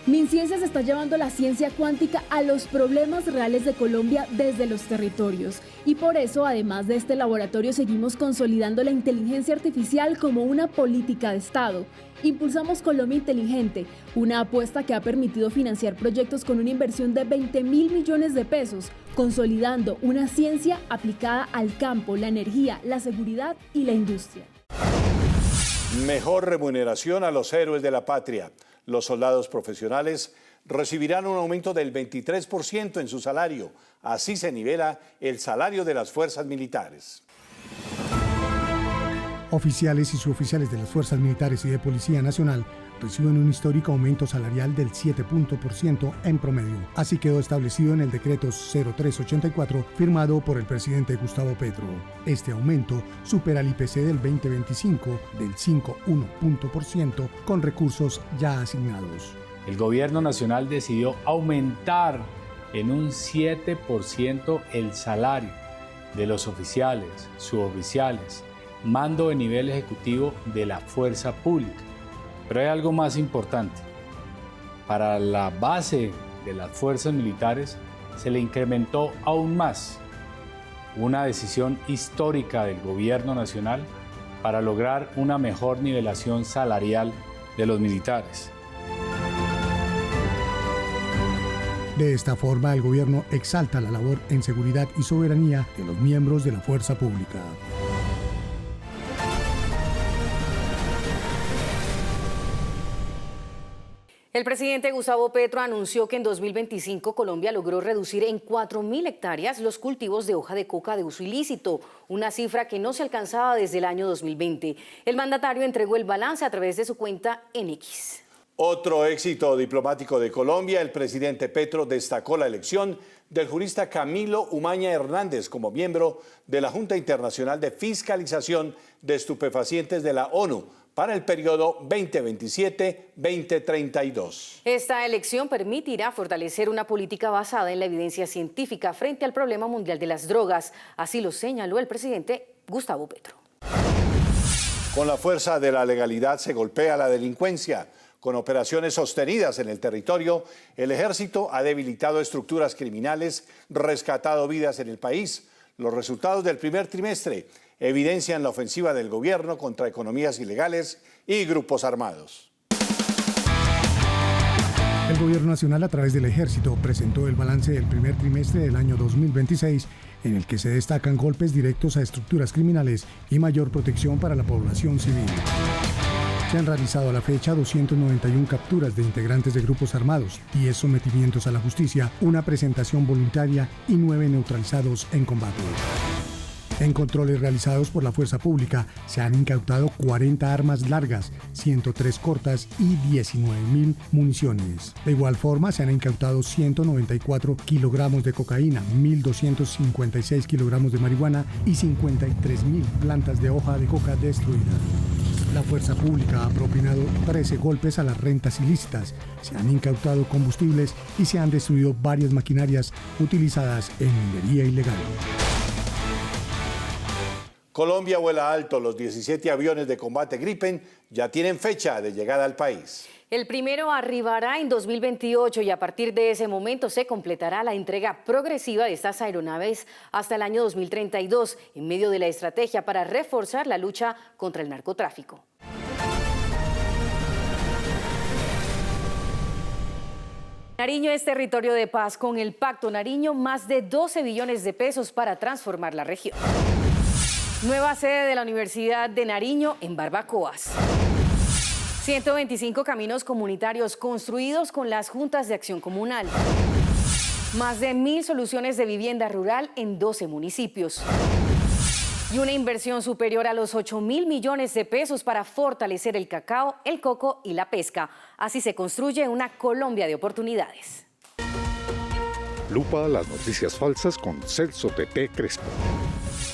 MinCiencias está llevando la ciencia cuántica a los problemas reales de Colombia desde los territorios. Y por eso, además de este laboratorio, seguimos consolidando la inteligencia artificial como una política de Estado. Impulsamos Colombia Inteligente, una apuesta que ha permitido financiar proyectos con una inversión de 20.000 millones de pesos, consolidando una ciencia aplicada al campo, la energía, la seguridad y la industria. Mejor remuneración a los héroes de la patria. Los soldados profesionales recibirán un aumento del 23% en su salario. Así se nivela el salario de las fuerzas militares. Oficiales y suboficiales de las Fuerzas Militares y de Policía Nacional reciben un histórico aumento salarial del 7% en promedio. Así quedó establecido en el decreto 0384 firmado por el presidente Gustavo Petro. Este aumento supera el IPC del 2025 del 5,1% con recursos ya asignados. El gobierno nacional decidió aumentar en un 7% el salario de los oficiales, suboficiales, mando de nivel ejecutivo de la fuerza pública. Pero hay algo más importante. Para la base de las fuerzas militares se le incrementó aún más. Una decisión histórica del gobierno nacional para lograr una mejor nivelación salarial de los militares. De esta forma, el gobierno exalta la labor en seguridad y soberanía de los miembros de la fuerza pública. El presidente Gustavo Petro anunció que en 2025 Colombia logró reducir en 4.000 hectáreas los cultivos de hoja de coca de uso ilícito, una cifra que no se alcanzaba desde el año 2020. El mandatario entregó el balance a través de su cuenta en X. Otro éxito diplomático de Colombia, el presidente Petro destacó la elección del jurista Camilo Umaña Hernández como miembro de la Junta Internacional de Fiscalización de Estupefacientes de la ONU para el periodo 2027-2032. Esta elección permitirá fortalecer una política basada en la evidencia científica frente al problema mundial de las drogas. Así lo señaló el presidente Gustavo Petro. Con la fuerza de la legalidad se golpea la delincuencia. Con operaciones sostenidas en el territorio, el ejército ha debilitado estructuras criminales, rescatado vidas en el país. Los resultados del primer trimestre evidencian la ofensiva del gobierno contra economías ilegales y grupos armados. El gobierno nacional, a través del ejército, presentó el balance del primer trimestre del año 2026, en el que se destacan golpes directos a estructuras criminales y mayor protección para la población civil. Se han realizado a la fecha 291 capturas de integrantes de grupos armados, 10 sometimientos a la justicia, una presentación voluntaria y 9 neutralizados en combate. En controles realizados por la Fuerza Pública se han incautado 40 armas largas, 103 cortas y 19.000 municiones. De igual forma, se han incautado 194 kilogramos de cocaína, 1.256 kilogramos de marihuana y 53.000 plantas de hoja de coca destruidas. La Fuerza Pública ha propinado 13 golpes a las rentas ilícitas, se han incautado combustibles y se han destruido varias maquinarias utilizadas en minería ilegal. Colombia vuela alto. Los 17 aviones de combate Gripen ya tienen fecha de llegada al país. El primero arribará en 2028 y a partir de ese momento se completará la entrega progresiva de estas aeronaves hasta el año 2032, en medio de la estrategia para reforzar la lucha contra el narcotráfico. Nariño es territorio de paz. Con el Pacto Nariño, más de 12 billones de pesos para transformar la región. Nueva sede de la Universidad de Nariño en Barbacoas. 125 caminos comunitarios construidos con las juntas de acción comunal. Más de 1.000 soluciones de vivienda rural en 12 municipios. Y una inversión superior a los 8.000 millones de pesos para fortalecer el cacao, el coco y la pesca. Así se construye una Colombia de oportunidades. Lupa las noticias falsas con Celso Tepe Crespo.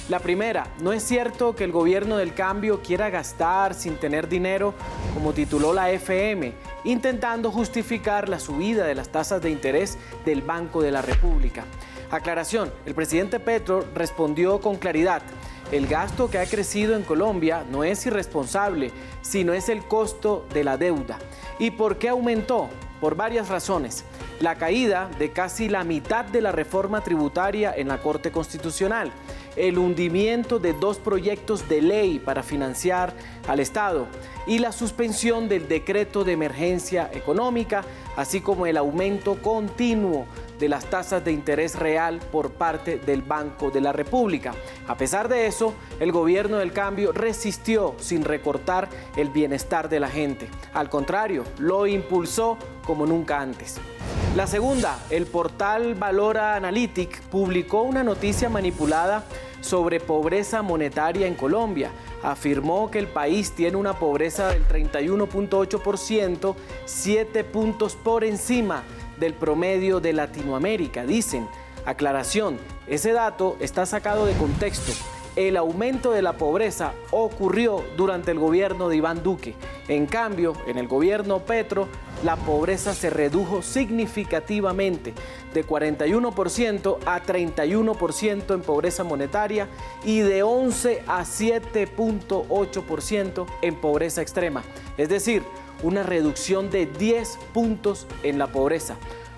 La primera, no es cierto que el gobierno del cambio quiera gastar sin tener dinero, como tituló la FM, intentando justificar la subida de las tasas de interés del Banco de la República. Aclaración, el presidente Petro respondió con claridad: el gasto que ha crecido en Colombia no es irresponsable, sino es el costo de la deuda. ¿Y por qué aumentó? Por varias razones. La caída de casi la mitad de la reforma tributaria en la Corte Constitucional, el hundimiento de 2 proyectos de ley para financiar al Estado y la suspensión del decreto de emergencia económica, así como el aumento continuo de las tasas de interés real por parte del Banco de la República. A pesar de eso, el gobierno del cambio resistió sin recortar el bienestar de la gente. Al contrario, lo impulsó como nunca antes. La segunda, el portal Valora Analytic publicó una noticia manipulada sobre pobreza monetaria en Colombia. Afirmó que el país tiene una pobreza del 31.8%, 7 puntos por encima del promedio de Latinoamérica. Dicen, aclaración, ese dato está sacado de contexto. El aumento de la pobreza ocurrió durante el gobierno de Iván Duque. En cambio, en el gobierno Petro, la pobreza se redujo significativamente, de 41% a 31% en pobreza monetaria y de 11 a 7.8% en pobreza extrema. Es decir, una reducción de 10 puntos en la pobreza.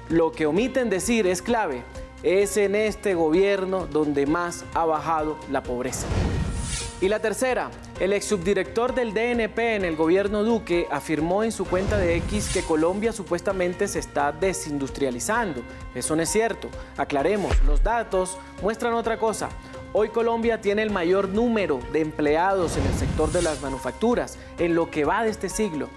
Lo que omiten decir es clave. Es en este gobierno donde más ha bajado la pobreza. Y la tercera, el exsubdirector del DNP en el gobierno Duque afirmó en su cuenta de X que Colombia supuestamente se está desindustrializando. Eso no es cierto. Aclaremos, los datos muestran otra cosa. Hoy Colombia tiene el mayor número de empleados en el sector de las manufacturas en lo que va de este siglo.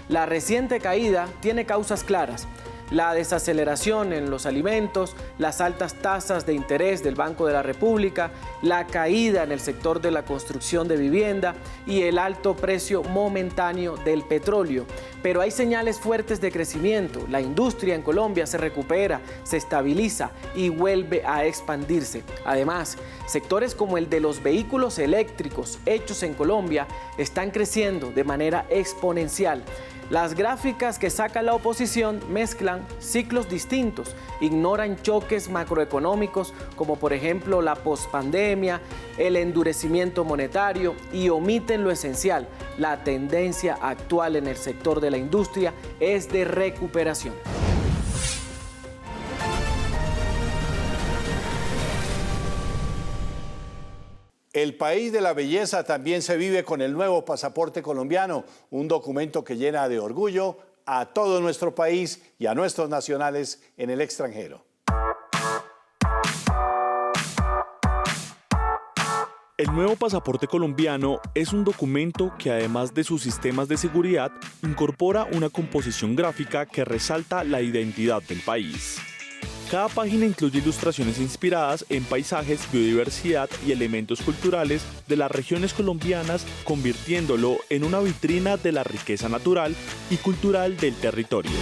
La reciente caída tiene causas claras. La desaceleración en los alimentos, las altas tasas de interés del Banco de la República, la caída en el sector de la construcción de vivienda y el alto precio momentáneo del petróleo. Pero hay señales fuertes de crecimiento. La industria en Colombia se recupera, se estabiliza y vuelve a expandirse. Además, sectores como el de los vehículos eléctricos hechos en Colombia están creciendo de manera exponencial. Las gráficas que saca la oposición mezclan ciclos distintos, ignoran choques macroeconómicos como por ejemplo la pospandemia, el endurecimiento monetario y omiten lo esencial. La tendencia actual en el sector de la industria es de recuperación. El país de la belleza también se vive con el nuevo pasaporte colombiano, un documento que llena de orgullo a todo nuestro país y a nuestros nacionales en el extranjero. El nuevo pasaporte colombiano es un documento que, además de sus sistemas de seguridad, incorpora una composición gráfica que resalta la identidad del país. Cada página incluye ilustraciones inspiradas en paisajes, biodiversidad y elementos culturales de las regiones colombianas, convirtiéndolo en una vitrina de la riqueza natural y cultural del territorio.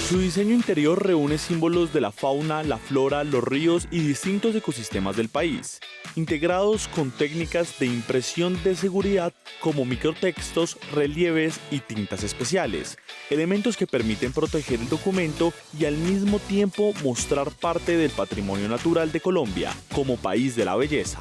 Su diseño interior reúne símbolos de la fauna, la flora, los ríos y distintos ecosistemas del país, integrados con técnicas de impresión de seguridad como microtextos, relieves y tintas especiales, elementos que permiten proteger el documento y al mismo tiempo mostrar parte del patrimonio natural de Colombia como país de la belleza.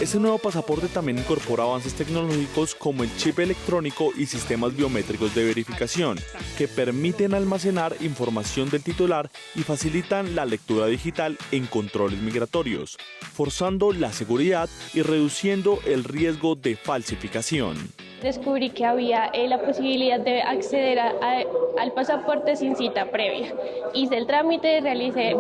Este nuevo pasaporte también incorpora avances tecnológicos como el chip electrónico y sistemas biométricos de verificación, que permiten almacenar información del titular y facilitan la lectura digital en controles migratorios, forzando la seguridad y reduciendo el riesgo de falsificación. Descubrí que había la posibilidad de acceder al pasaporte sin cita previa. Hice el trámite,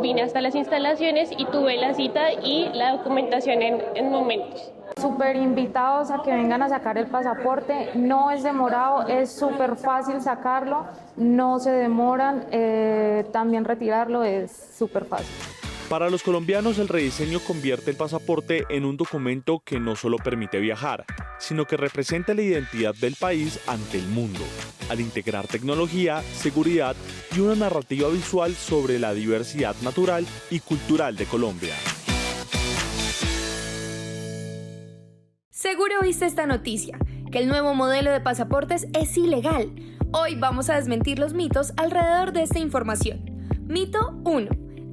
vine hasta las instalaciones y tuve la cita y la documentación en momentos. Súper invitados a que vengan a sacar el pasaporte, no es demorado, es súper fácil sacarlo, no se demoran, también retirarlo es súper fácil. Para los colombianos, el rediseño convierte el pasaporte en un documento que no solo permite viajar, sino que representa la identidad del país ante el mundo, al integrar tecnología, seguridad y una narrativa visual sobre la diversidad natural y cultural de Colombia. Seguro viste esta noticia, que el nuevo modelo de pasaportes es ilegal. Hoy vamos a desmentir los mitos alrededor de esta información. Mito 1.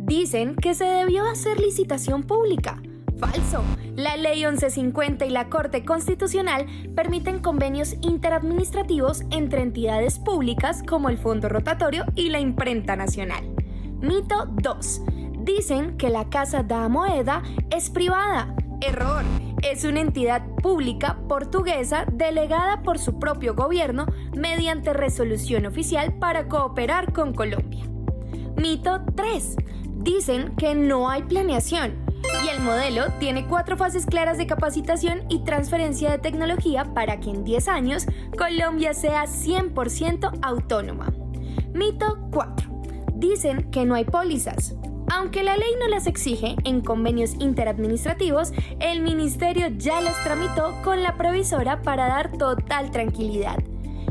Dicen que se debió hacer licitación pública. Falso. La Ley 1150 y la Corte Constitucional permiten convenios interadministrativos entre entidades públicas como el Fondo Rotatorio y la Imprenta Nacional. Mito 2. Dicen que la Casa da Moeda es privada. Error. Es una entidad pública portuguesa delegada por su propio gobierno mediante resolución oficial para cooperar con Colombia. Mito 3. Dicen que no hay planeación y el modelo tiene 4 fases claras de capacitación y transferencia de tecnología para que en 10 años Colombia sea 100% autónoma. Mito 4. Dicen que no hay pólizas. Aunque la ley no las exige en convenios interadministrativos, el ministerio ya las tramitó con la provisora para dar total tranquilidad.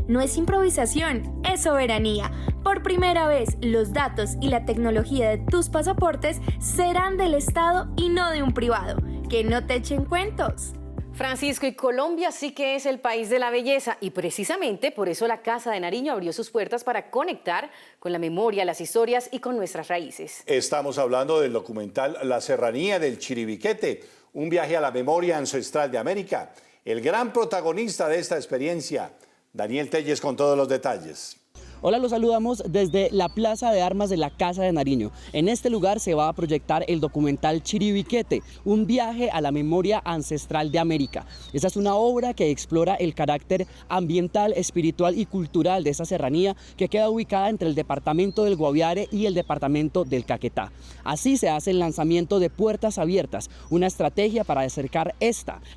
No es improvisación, es soberanía. Por primera vez, los datos y la tecnología de tus pasaportes serán del Estado y no de un privado. Que no te echen cuentos. Francisco, y Colombia sí que es el país de la belleza y precisamente por eso la Casa de Nariño abrió sus puertas para conectar con la memoria, las historias y con nuestras raíces. Estamos hablando del documental La Serranía del Chiribiquete, un viaje a la memoria ancestral de América. El gran protagonista de esta experiencia, Daniel Telles, con todos los detalles. Hola, los saludamos desde la Plaza de Armas de la Casa de Nariño. En este lugar se va a proyectar el documental Chiribiquete, un viaje a la memoria ancestral de América. Esta es una obra que explora el carácter ambiental, espiritual y cultural de esta serranía que queda ubicada entre el departamento del Guaviare y el departamento del Caquetá. Así se hace el lanzamiento de Puertas Abiertas, una estrategia para acercar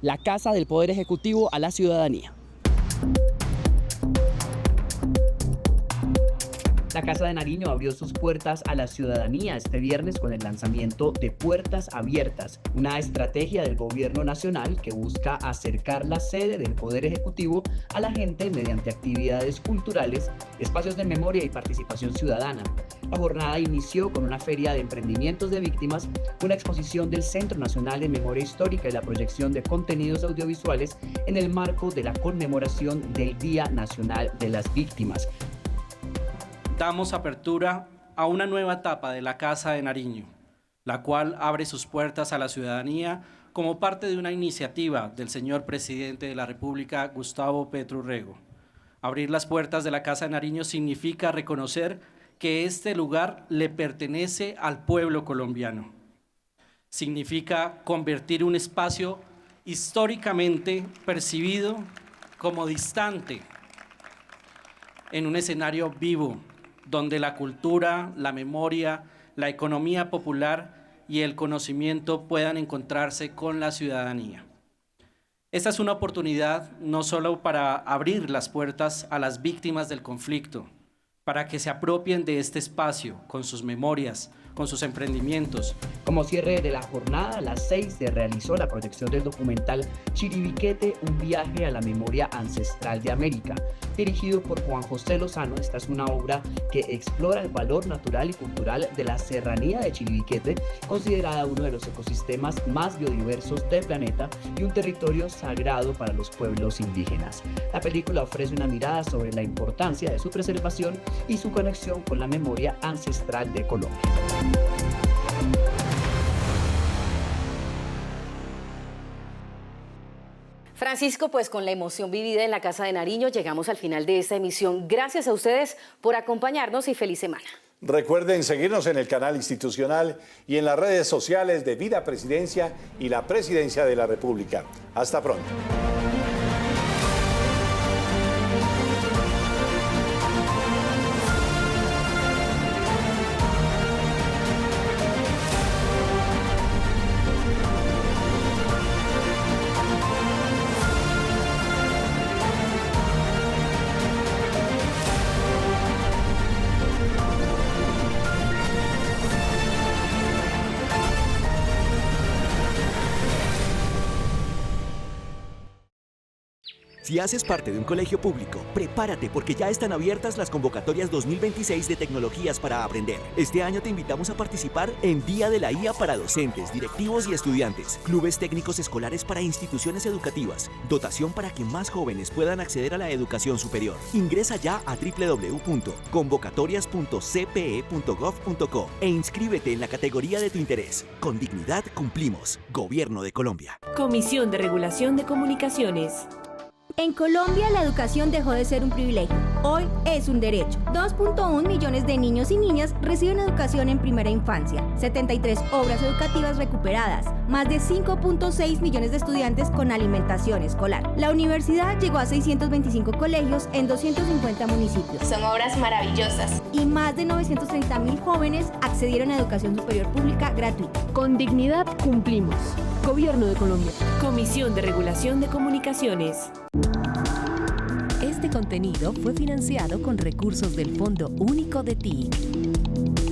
la Casa del Poder Ejecutivo, a la ciudadanía. La Casa de Nariño abrió sus puertas a la ciudadanía este viernes con el lanzamiento de Puertas Abiertas, una estrategia del gobierno nacional que busca acercar la sede del Poder Ejecutivo a la gente mediante actividades culturales, espacios de memoria y participación ciudadana. La jornada inició con una feria de emprendimientos de víctimas, una exposición del Centro Nacional de Memoria Histórica y la proyección de contenidos audiovisuales en el marco de la conmemoración del Día Nacional de las Víctimas. Damos apertura a una nueva etapa de la Casa de Nariño, la cual abre sus puertas a la ciudadanía como parte de una iniciativa del señor presidente de la República, Gustavo Petro Urrego. Abrir las puertas de la Casa de Nariño significa reconocer que este lugar le pertenece al pueblo colombiano. Significa convertir un espacio históricamente percibido como distante en un escenario vivo, donde la cultura, la memoria, la economía popular y el conocimiento puedan encontrarse con la ciudadanía. Esta es una oportunidad no solo para abrir las puertas a las víctimas del conflicto, para que se apropien de este espacio con sus memorias, con sus emprendimientos. Como cierre de la jornada, a las 6 se realizó la proyección del documental Chiribiquete, un viaje a la memoria ancestral de América, dirigido por Juan José Lozano. Esta es una obra que explora el valor natural y cultural de la serranía de Chiribiquete, considerada uno de los ecosistemas más biodiversos del planeta y un territorio sagrado para los pueblos indígenas. La película ofrece una mirada sobre la importancia de su preservación y su conexión con la memoria ancestral de Colombia. Francisco, pues con la emoción vivida en la Casa de Nariño llegamos al final de esta emisión. Gracias a ustedes por acompañarnos y feliz semana. Recuerden seguirnos en el canal institucional y en las redes sociales de Vida Presidencia y la Presidencia de la República. Hasta pronto. Si haces parte de un colegio público, prepárate porque ya están abiertas las convocatorias 2026 de Tecnologías para Aprender. Este año te invitamos a participar en Día de la IA para docentes, directivos y estudiantes, clubes técnicos escolares para instituciones educativas, dotación para que más jóvenes puedan acceder a la educación superior. Ingresa ya a www.convocatorias.cpe.gov.co e inscríbete en la categoría de tu interés. Con dignidad cumplimos. Gobierno de Colombia. Comisión de Regulación de Comunicaciones. En Colombia, la educación dejó de ser un privilegio. Hoy es un derecho. 2.1 millones de niños y niñas reciben educación en primera infancia, 73 obras educativas recuperadas, más de 5.6 millones de estudiantes con alimentación escolar. La universidad llegó a 625 colegios en 250 municipios. Son obras maravillosas. Y más de 930.000 jóvenes accedieron a educación superior pública gratuita. Con dignidad cumplimos. Gobierno de Colombia. Comisión de Regulación de Comunicaciones. Este contenido fue financiado con recursos del Fondo Único de TIC.